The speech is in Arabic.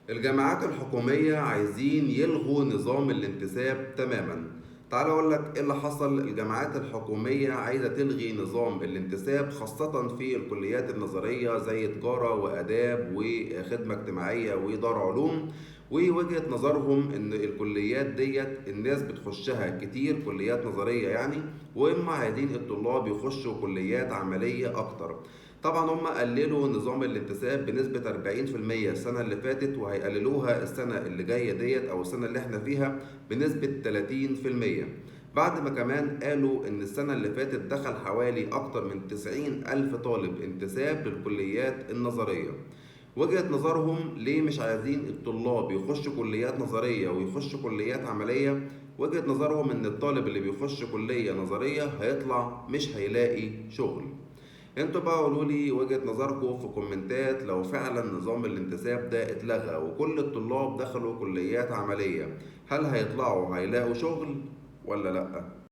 الجامعات الحكومية عايزين يلغوا نظام الانتساب تماما. تعال اقول لك ايه اللي حصل. الجامعات الحكومية عايزة تلغي نظام الانتساب خاصة في الكليات النظرية زي تجارة وآداب وخدمة اجتماعية ودار علوم. ووجهة نظرهم ان الكليات ديت الناس بتخشها كتير كليات نظرية يعني، واما عايزين الطلاب يخشوا كليات عملية اكتر. طبعا هم قللوا نظام الانتساب بنسبة 40% السنة اللي فاتت، وهيقللوها السنة اللي جاية ديت أو السنة اللي احنا فيها بنسبة 30%. بعد ما كمان قالوا إن السنة اللي فاتت دخل حوالي أكتر من 90 ألف طالب انتساب للكليات النظرية. وجهة نظرهم ليه مش عايزين الطلاب يخشوا كليات نظرية ويخشوا كليات عملية. وجهة نظرهم إن الطالب اللي بيخش كلية نظرية هيطلع مش هيلاقي شغل. انتوا بقى قولوا لي وجهة نظركم في كومنتات، لو فعلا نظام الانتساب ده اتلغى وكل الطلاب دخلوا كليات عملية، هل هيطلعوا هيلاقوا شغل ولا لأ؟